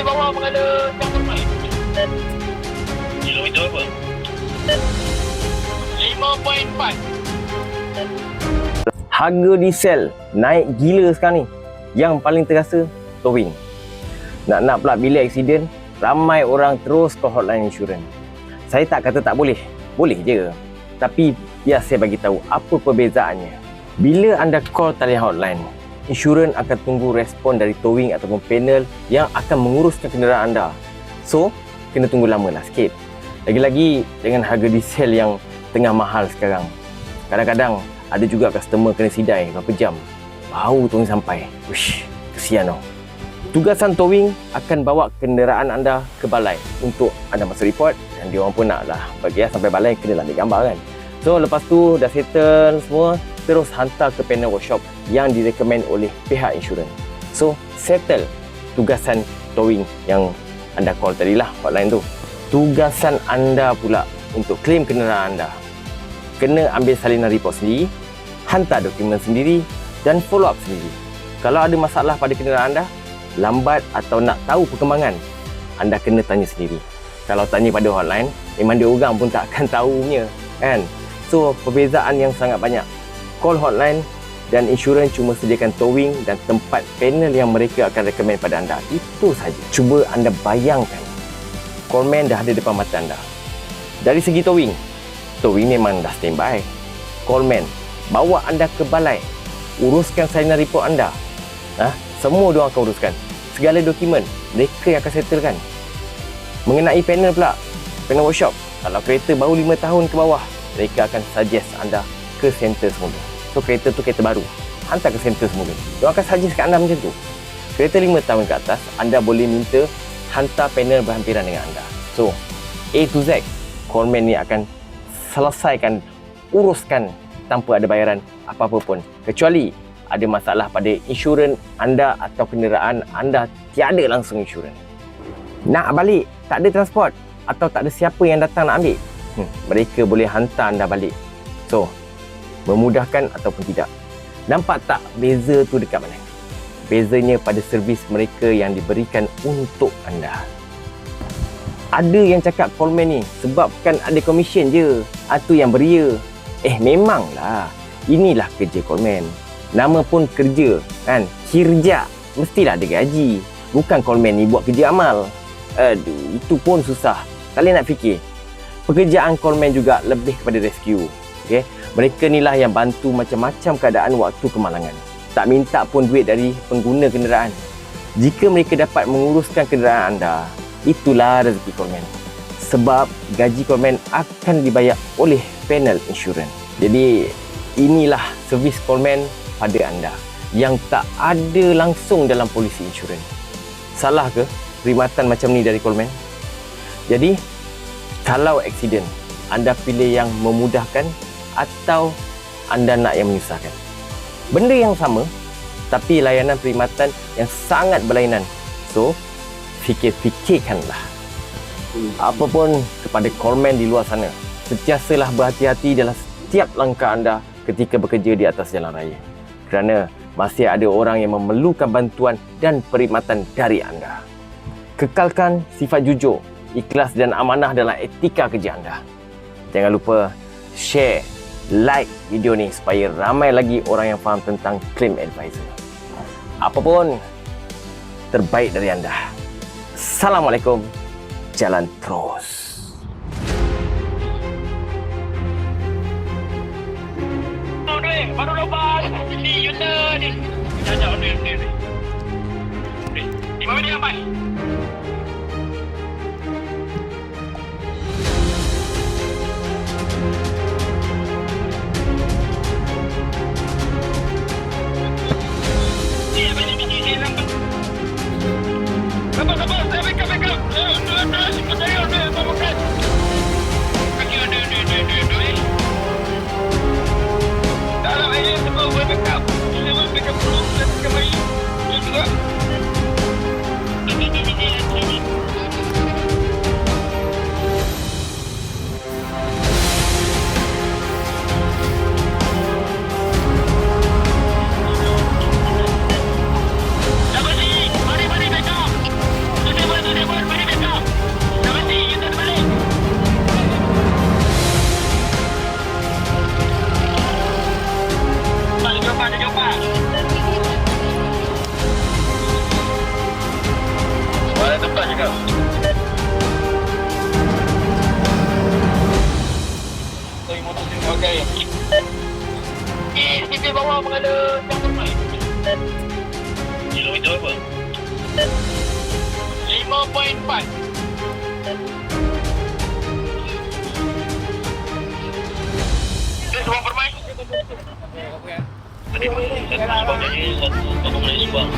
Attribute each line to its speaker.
Speaker 1: di bawah mengada campur mai.
Speaker 2: Kilometer apa?
Speaker 1: 5.4.
Speaker 3: Harga diesel naik gila sekarang ni. Yang paling terasa, towing. Nak pula bila aksiden, ramai orang terus call hotline insurans. Saya tak kata tak boleh. Boleh je. Tapi biar saya bagi tahu apa perbezaannya. Bila anda call talian hotline, insurans akan tunggu respon dari towing ataupun panel yang akan menguruskan kenderaan anda. So, kena tunggu lama lah sikit. Lagi-lagi dengan harga diesel yang tengah mahal sekarang. Kadang-kadang ada juga customer kena sidai berapa jam. Baru towing sampai. Uish, kesian tau. Tugasan towing akan bawa kenderaan anda ke balai untuk anda masuk report dan diorang pun nak lah bagi sampai balai kena ambil gambar kan. So lepas tu dah settle semua, terus hantar ke panel workshop yang direkomend oleh pihak insurans. So settle tugasan towing yang anda call tadi lah hotline tu. Tugasan anda pula untuk claim kenderaan anda. Kena ambil salinan report sendiri, hantar dokumen sendiri dan follow up sendiri. Kalau ada masalah pada kenderaan anda, lambat atau nak tahu perkembangan, anda kena tanya sendiri. Kalau tanya pada hotline, memang dia orang pun tak akan tahunya kan. So perbezaan yang sangat banyak. Call hotline dan insurans cuma sediakan towing dan tempat panel yang mereka akan recommend pada anda. Itu saja. Cuba anda bayangkan, callman dah ada depan mata anda. Dari segi towing memang dah standby. Callman bawa anda ke balai, uruskan salinan report anda. Semua diorang akan uruskan. Segala dokumen mereka yang akan settlekan. Mengenai panel pula, panel workshop, kalau kereta baru 5 tahun ke bawah, mereka akan suggest anda ke center semula. So kereta tu kereta baru, hantar ke center semula. Diorang akan suggest kat anda macam tu. Kereta 5 tahun ke atas, anda boleh minta hantar panel berhampiran dengan anda. So A to Z, callman ni akan selesaikan, uruskan tanpa ada bayaran apa-apa pun. Kecuali ada masalah pada insurans anda atau kenderaan anda tiada langsung insurans. Nak balik, tak ada transport atau tak ada siapa yang datang nak ambil, mereka boleh hantar anda balik. So, memudahkan ataupun tidak. Nampak tak beza tu dekat mana? Bezanya pada servis mereka yang diberikan untuk anda. Ada yang cakap callman ni sebabkan ada komisen je, itu yang beria. Memanglah, inilah kerja callman. Nama pun kerja kan, kirja, mestilah ada gaji. Bukan callman ni buat kerja amal. Aduh, itu pun susah. Kalian nak fikir, pekerjaan callman juga lebih kepada rescue. Okay? Mereka ni lah yang bantu macam-macam keadaan waktu kemalangan. Tak minta pun duit dari pengguna kenderaan. Jika mereka dapat menguruskan kenderaan anda, itulah rezeki callman. Sebab gaji callman akan dibayar oleh panel insurans. Jadi inilah servis callman pada anda yang tak ada langsung dalam polisi insurans. Salah ke perkhidmatan macam ni dari callman? Jadi kalau aksiden, anda pilih yang memudahkan atau anda nak yang menyusahkan? Benda yang sama tapi layanan perkhidmatan yang sangat berlainan. So fikir-fikirkanlah. Apapun kepada callman di luar sana, sentiasalah berhati-hati dalam setiap langkah anda ketika bekerja di atas jalan raya. Kerana masih ada orang yang memerlukan bantuan dan perkhidmatan dari anda. Kekalkan sifat jujur, ikhlas dan amanah dalam etika kerja anda. Jangan lupa share, like video ni supaya ramai lagi orang yang faham tentang claim advisor. Apapun, terbaik dari anda. Assalamualaikum. Jalan terus.
Speaker 1: Baru lepas. Ni Yuna ni. Jajak ni. 5 minit sampai. Sabar, saya backup. Saya ada, makan. Kaki ada. Dalam air sebab backup. Bila backup dulu, kita kembali. Ini juga. di bawah mengada campur mai. Kilometer berapa? 5.4. Itu semua permai. Tadi saya sebab jadi satu boleh sebab